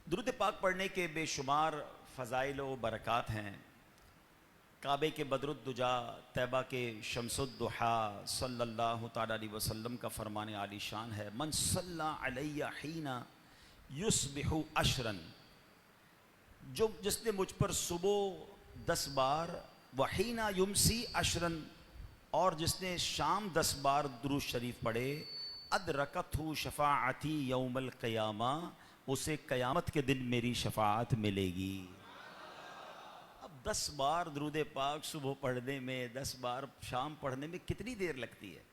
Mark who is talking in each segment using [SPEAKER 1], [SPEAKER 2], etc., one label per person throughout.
[SPEAKER 1] درود پاک پڑھنے کے بے شمار فضائل و برکات ہیں۔ کعبے کے بدر الدجا، طیبہ کے شمس الضحیٰ صلی اللہ تعالیٰ علیہ وسلم کا فرمان عالی شان ہے، من صلی علیہ حین یصبح عشرا، جس نے مجھ پر صبح 10 بار، وحین یمسی عشرا، اور جس نے شام 10 بار درود شریف پڑھے، ادرکتہ شفاعتی یوم القیامہ، اسے قیامت کے دن میری شفاعت ملے گی۔ اب 10 بار درود پاک صبح پڑھنے میں، 10 بار شام پڑھنے میں کتنی دیر لگتی ہے؟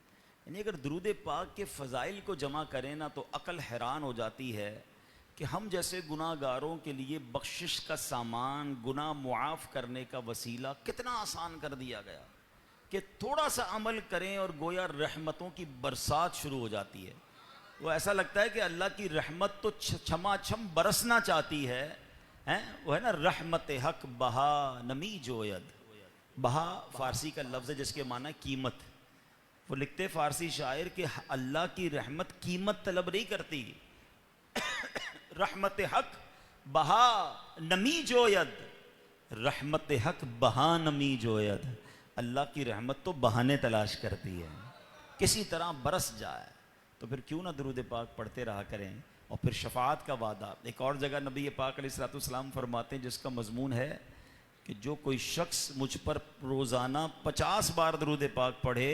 [SPEAKER 1] یعنی اگر درود پاک کے فضائل کو جمع کریں نا تو عقل حیران ہو جاتی ہے کہ ہم جیسے گناہ گاروں کے لیے بخشش کا سامان، گناہ معاف کرنے کا وسیلہ کتنا آسان کر دیا گیا کہ تھوڑا سا عمل کریں اور گویا رحمتوں کی برسات شروع ہو جاتی ہے۔ وہ ایسا لگتا ہے کہ اللہ کی رحمت تو چھما چھم برسنا چاہتی ہے، وہ ہے نا رحمت حق بہا نمی جوید۔ بہا فارسی کا لفظ ہے جس کے معنی ہے قیمت۔ وہ لکھتے فارسی شاعر کہ اللہ کی رحمت قیمت طلب نہیں کرتی، رحمت حق بہا نمی جوید، رحمت حق بہا نمی جوید۔ اللہ کی رحمت تو بہانے تلاش کرتی ہے، کسی طرح برس جائے۔ تو پھر کیوں نہ درود پاک پڑھتے رہا کریں۔ اور پھر شفاعت کا وعدہ ایک اور جگہ نبی پاک علیہ الصلوۃ والسلام فرماتے ہیں، جس کا مضمون ہے کہ جو کوئی شخص مجھ پر روزانہ 50 بار درود پاک پڑھے،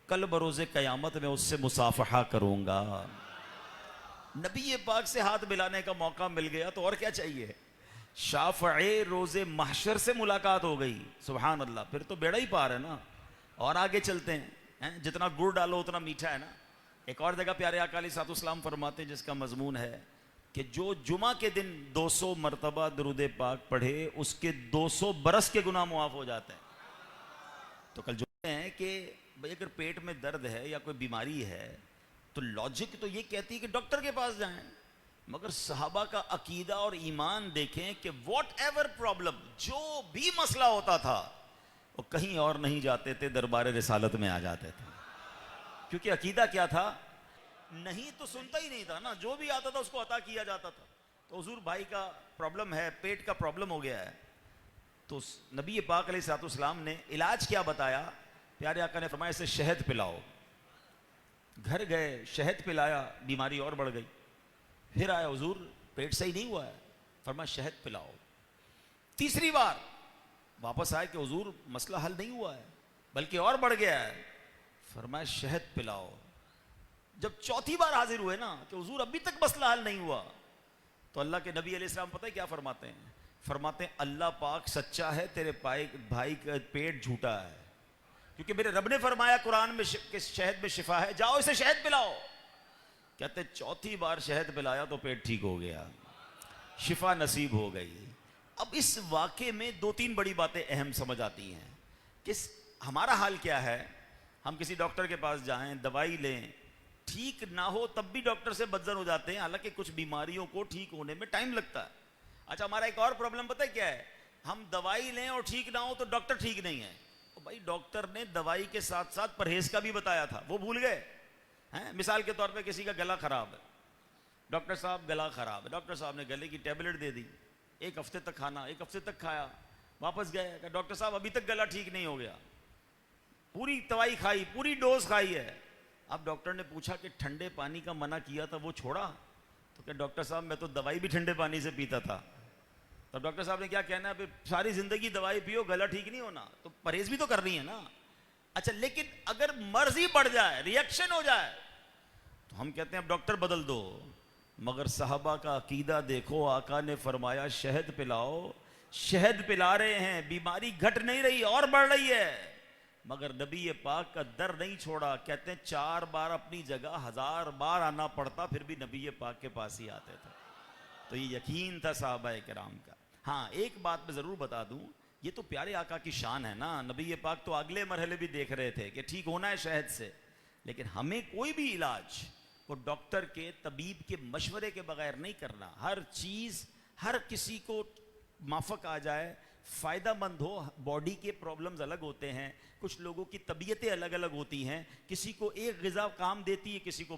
[SPEAKER 1] کل بروز قیامت میں اس سے مصافحہ کروں گا۔ نبی پاک سے ہاتھ ملانے کا موقع مل گیا تو اور کیا چاہیے؟ شافع روز محشر سے ملاقات ہو گئی، سبحان اللہ، پھر تو بیڑا ہی پار ہے نا۔ اور آگے چلتے ہیں، جتنا گڑ ڈالو اتنا میٹھا ہے نا۔ ایک اور جگہ پیارے آقا علیہ الصلوۃ والسلام فرماتے ہیں جس کا مضمون ہے کہ جو جمعہ کے دن 200 مرتبہ درود پاک پڑھے، اس کے 200 برس کے گناہ معاف ہو جاتے ہیں۔ تو کل جو ہے کہ بھئی اگر پیٹ میں درد ہے یا کوئی بیماری ہے تو لاجک تو یہ کہتی ہے کہ ڈاکٹر کے پاس جائیں، مگر صحابہ کا عقیدہ اور ایمان دیکھیں کہ واٹ ایور پرابلم، جو بھی مسئلہ ہوتا تھا، وہ کہیں اور نہیں جاتے تھے، دربار رسالت میں آ جاتے تھے۔ کیونکہ عقیدہ کیا تھا؟ نہیں تو سنتا ہی نہیں تھا نا، جو بھی آتا تھا اس کو عطا کیا جاتا تھا۔ تو حضور بھائی کا پرابلم ہے، پیٹ کا پرابلم ہو گیا ہے، تو نبی پاک علیہ الصلوۃ والسلام نے علاج کیا بتایا؟ پیارے آقا نے فرمایا اسے شہد پلاؤ۔ گھر گئے، شہد پلایا، بیماری اور بڑھ گئی۔ پھر آیا حضور پیٹ صحیح نہیں ہوا ہے، فرمایا شہد پلاؤ۔ تیسری بار واپس آئے کہ حضور مسئلہ حل نہیں ہوا ہے بلکہ اور بڑھ گیا ہے، فرمایا شہد پلاؤ۔ جب چوتھی بار حاضر ہوئے نا کہ حضور ابھی تک مسئلہ حل نہیں ہوا، تو اللہ کے نبی علیہ السلام پتہ ہے کیا فرماتے ہیں؟ فرماتے ہیں اللہ پاک سچا ہے، تیرے بھائی کا پیٹ جھوٹا ہے، کیونکہ میرے رب نے فرمایا قرآن میں کہ شہد میں شفا ہے، جاؤ اسے شہد پلاؤ۔ کہتے چوتھی بار شہد پلایا تو پیٹ ٹھیک ہو گیا، شفا نصیب ہو گئی۔ اب اس واقعے میں 2-3 بڑی باتیں اہم سمجھ آتی ہیں کہ ہمارا حال کیا ہے۔ ہم کسی ڈاکٹر کے پاس جائیں، دوائی لیں، ٹھیک نہ ہو تب بھی ڈاکٹر سے بدظن ہو جاتے ہیں، حالانکہ کچھ بیماریوں کو ٹھیک ہونے میں ٹائم لگتا ہے۔ اچھا ہمارا ایک اور پرابلم پتہ ہے کیا ہے؟ ہم دوائی لیں اور ٹھیک نہ ہو تو ڈاکٹر ٹھیک نہیں ہے۔ بھائی ڈاکٹر نے دوائی کے ساتھ ساتھ پرہیز کا بھی بتایا تھا، وہ بھول گئے ہیں؟ مثال کے طور پہ کسی کا گلا خراب ہے، ڈاکٹر صاحب گلا خراب ہے، ڈاکٹر صاحب نے گلے کی ٹیبلٹ دے دی، 1 ہفتے تک کھانا، 1 ہفتے تک کھایا، واپس گئے کہ ڈاکٹر صاحب ابھی تک گلا ٹھیک نہیں ہو گیا، پوری دوائی کھائی، پوری ڈوز کھائی ہے۔ اب ڈاکٹر نے پوچھا کہ ٹھنڈے پانی کا منع کیا تھا وہ چھوڑا؟ تو کہ ڈاکٹر صاحب میں تو دوائی بھی ٹھنڈے پانی سے پیتا تھا۔ تو ڈاکٹر صاحب نے کیا کہنا ہے؟ ساری زندگی دوائی پیو، گلا ٹھیک نہیں ہونا تو پرہیز بھی تو کرنی ہے نا۔ اچھا لیکن اگر مرض ہی بڑھ جائے، ریئیکشن ہو جائے، تو ہم کہتے ہیں اب ڈاکٹر بدل دو۔ مگر صحابہ کا عقیدہ دیکھو، آقا نے فرمایا شہد پلاؤ، شہد پلا رہے ہیں، بیماری گھٹ نہیں رہی اور بڑھ رہی ہے، مگر نبی پاک کا در نہیں چھوڑا۔ کہتے ہیں 4 بار اپنی جگہ 1000 بار آنا پڑتا، پھر بھی نبی پاک کے پاس ہی آتے تھے۔ تو یہ یقین تھا صحابہ کرام کا۔ ہاں ایک بات میں ضرور بتا دوں، یہ تو پیارے آقا کی شان ہے نا، نبی پاک تو اگلے مرحلے بھی دیکھ رہے تھے کہ ٹھیک ہونا ہے شہد سے، لیکن ہمیں کوئی بھی علاج وہ ڈاکٹر کے، طبیب کے مشورے کے بغیر نہیں کرنا۔ ہر چیز ہر کسی کو مافق آ جائے، فائدہ مند ہو۔ باڈی کے پرابلمز الگ ہوتے ہیں، کچھ لوگوں کی طبیعتیں الگ الگ ہوتی ہیں، کسی کو ایک غذا کام دیتی ہے، کسی کو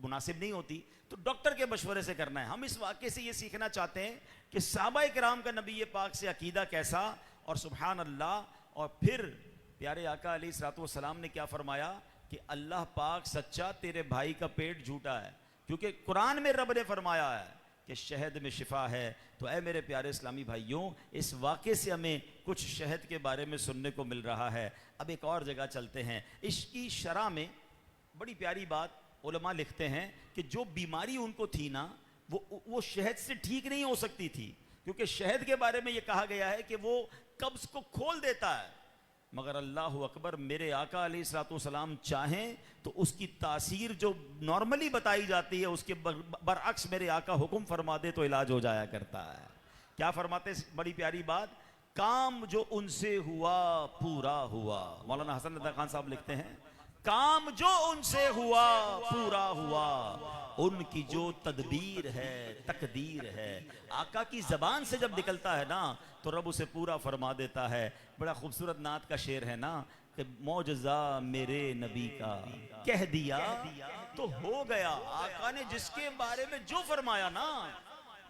[SPEAKER 1] مناسب نہیں ہوتی تو ڈاکٹر کے مشورے سے کرنا ہے. ہم اس واقعے سے یہ سیکھنا چاہتے ہیں کہ صحابہ کرام کا نبی پاک سے عقیدہ کیسا, اور سبحان اللہ. اور پھر پیارے آقا علیہ الصلوۃ والسلام نے کیا فرمایا کہ اللہ پاک سچا, تیرے بھائی کا پیٹ جھوٹا ہے, کیونکہ قرآن میں رب نے فرمایا ہے کہ شہد میں شفا ہے. تو اے میرے پیارے اسلامی بھائیوں, اس واقعے سے ہمیں کچھ شہد کے بارے میں سننے کو مل رہا ہے. اب ایک اور جگہ چلتے ہیں. عشق کی شرح میں بڑی پیاری بات علماء لکھتے ہیں کہ جو بیماری ان کو تھی نا, وہ شہد سے ٹھیک نہیں ہو سکتی تھی, کیونکہ شہد کے بارے میں یہ کہا گیا ہے کہ وہ قبض کو کھول دیتا ہے. مگر اللہ اکبر, میرے آقا علیہ الصلوۃ والسلام چاہیں تو اس کی تاثیر جو نارملی بتائی جاتی ہے اس کے برعکس میرے آقا حکم فرما دے تو علاج ہو جایا کرتا ہے. کیا فرماتے ہیں؟ بڑی پیاری بات, کام جو ان سے ہوا پورا ہوا. مولانا حسن ندوی خان صاحب لکھتے ہیں, کام جو ان سے ہوا پورا ہوا, ان کی جو تدبیر ہے تقدیر ہے. آقا کی زبان سے جب نکلتا ہے نا تو رب اسے پورا فرما دیتا ہے. بڑا خوبصورت نعت کا شعر ہے نا کہ معجزہ میرے نبی کا کہہ دیا تو ہو گیا. آقا نے جس کے بارے میں جو فرمایا نا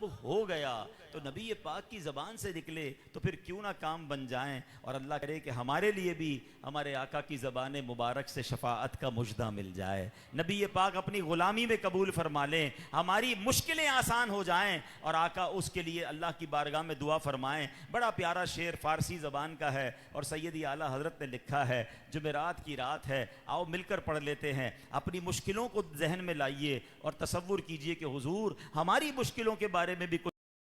[SPEAKER 1] وہ ہو گیا. تو نبی پاک کی زبان سے نکلے تو پھر کیوں نہ کام بن جائیں. اور اللہ کرے کہ ہمارے لیے بھی ہمارے آقا کی زبان مبارک سے شفاعت کا مژدہ مل جائے. نبی پاک اپنی غلامی میں قبول فرما لیں, ہماری مشکلیں آسان ہو جائیں, اور آقا اس کے لیے اللہ کی بارگاہ میں دعا فرمائیں. بڑا پیارا شعر فارسی زبان کا ہے اور سیدی اعلیٰ حضرت نے لکھا ہے. جمعرات کی رات ہے, آؤ مل کر پڑھ لیتے ہیں. اپنی مشکلوں کو ذہن میں لائیے اور تصور کیجئے کہ حضور ہماری مشکلوں کے بارے میں بھی کچھ